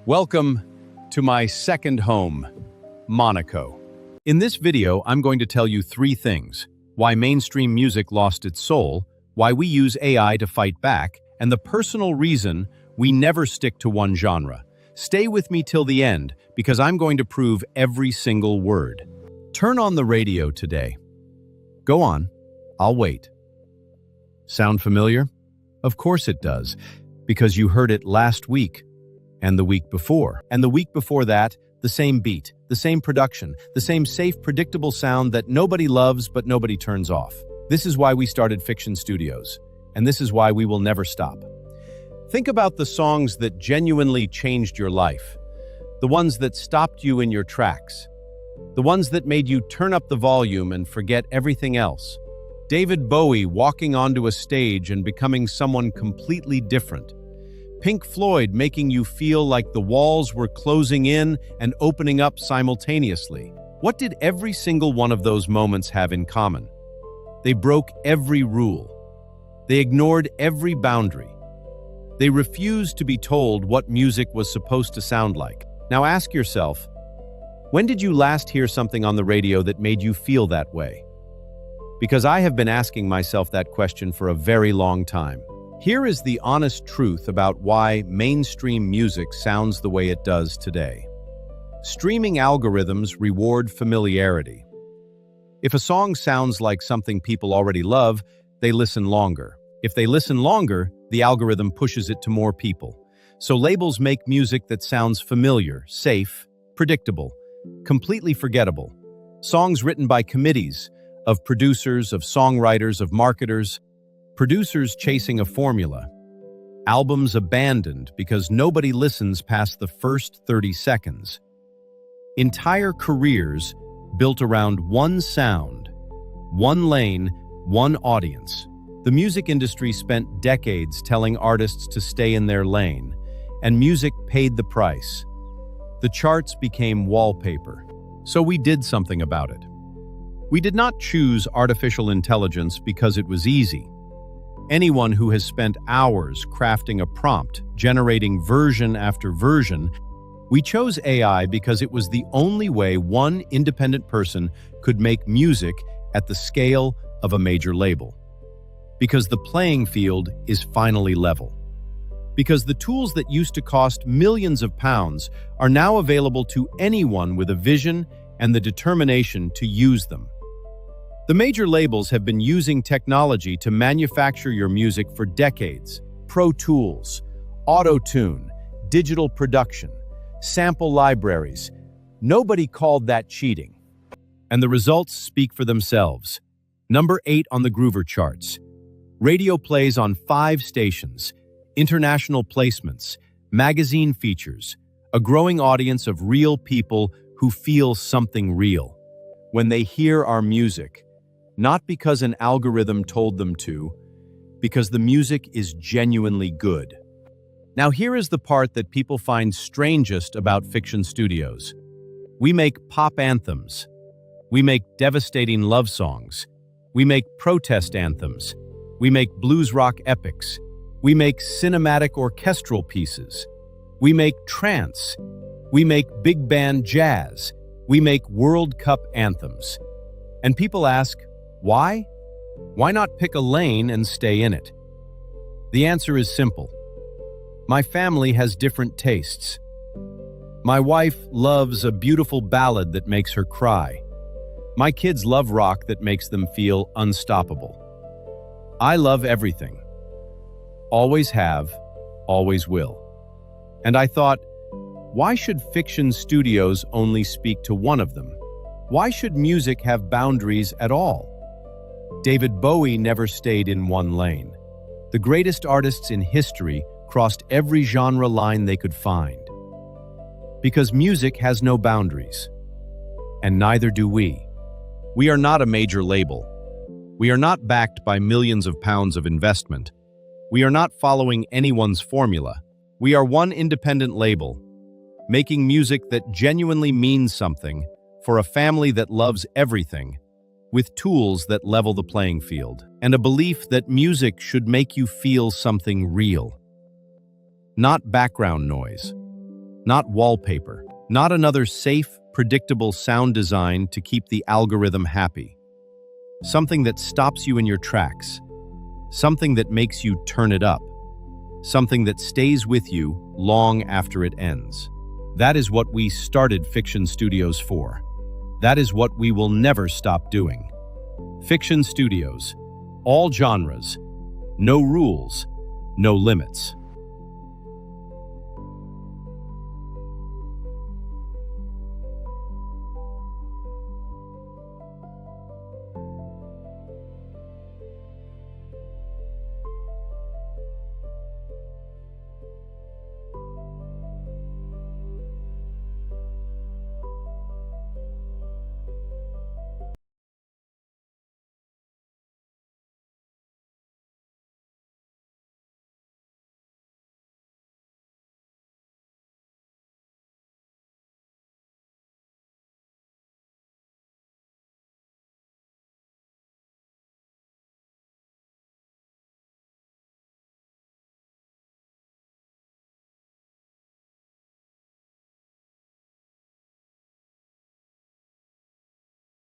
Welcome to my second home, Monaco. In this video, I'm going to tell you three things: why mainstream music lost its soul, why we use AI to fight back, and the personal reason we never stick to one genre. Stay with me till the end, because I'm going to prove every single word. Turn on the radio today. Go on, I'll wait. Sound familiar? Of course it does, because you heard it last week, and the week before. And the week before that, the same beat, the same production, the same safe, predictable sound that nobody loves but nobody turns off. This is why we started Fiction Studios, and this is why we will never stop. Think about the songs that genuinely changed your life, the ones that stopped you in your tracks, the ones that made you turn up the volume and forget everything else. David Bowie walking onto a stage and becoming someone completely different. Pink Floyd making you feel like the walls were closing in and opening up simultaneously. What did every single one of those moments have in common? They broke every rule. They ignored every boundary. They refused to be told what music was supposed to sound like. Now ask yourself, when did you last hear something on the radio that made you feel that way? Because I have been asking myself that question for a very long time. Here is the honest truth about why mainstream music sounds the way it does today. Streaming algorithms reward familiarity. If a song sounds like something people already love, they listen longer. If they listen longer, the algorithm pushes it to more people. So labels make music that sounds familiar, safe, predictable, completely forgettable. Songs written by committees of producers, of songwriters, of marketers, producers chasing a formula. Albums abandoned because nobody listens past the first 30 seconds. Entire careers built around one sound, one lane, one audience. The music industry spent decades telling artists to stay in their lane, and music paid the price. The charts became wallpaper. So we did something about it. We did not choose artificial intelligence because it was easy. Anyone who has spent hours crafting a prompt, generating version after version, we chose AI because it was the only way one independent person could make music at the scale of a major label. Because the playing field is finally level. Because the tools that used to cost millions of pounds are now available to anyone with a vision and the determination to use them. The major labels have been using technology to manufacture your music for decades. Pro Tools, Auto-Tune, digital production, sample libraries. Nobody called that cheating. And the results speak for themselves. Number 8 on the Groover charts. Radio plays on 5 stations, international placements, magazine features, a growing audience of real people who feel something real when they hear our music. Not because an algorithm told them to, because the music is genuinely good. Now here is the part that people find strangest about Fiction Studios. We make pop anthems. We make devastating love songs. We make protest anthems. We make blues rock epics. We make cinematic orchestral pieces. We make trance. We make big band jazz. We make World Cup anthems. And people ask, why? Why not pick a lane and stay in it? The answer is simple. My family has different tastes. My wife loves a beautiful ballad that makes her cry. My kids love rock that makes them feel unstoppable. I love everything. Always have, always will. And I thought, why should Fiction Studios only speak to one of them? Why should music have boundaries at all? David Bowie never stayed in one lane. The greatest artists in history crossed every genre line they could find. Because music has no boundaries. And neither do we. We are not a major label. We are not backed by millions of pounds of investment. We are not following anyone's formula. We are one independent label, making music that genuinely means something for a family that loves everything, with tools that level the playing field, and a belief that music should make you feel something real. Not background noise, Not wallpaper. Not another safe, predictable sound design to keep the algorithm happy. Something that stops you in your tracks. Something that makes you turn it up. Something that stays with you long after it ends. That is what we started Fiction Studios for. That is what we will never stop doing. Fiction Studios. All genres. No rules. No limits.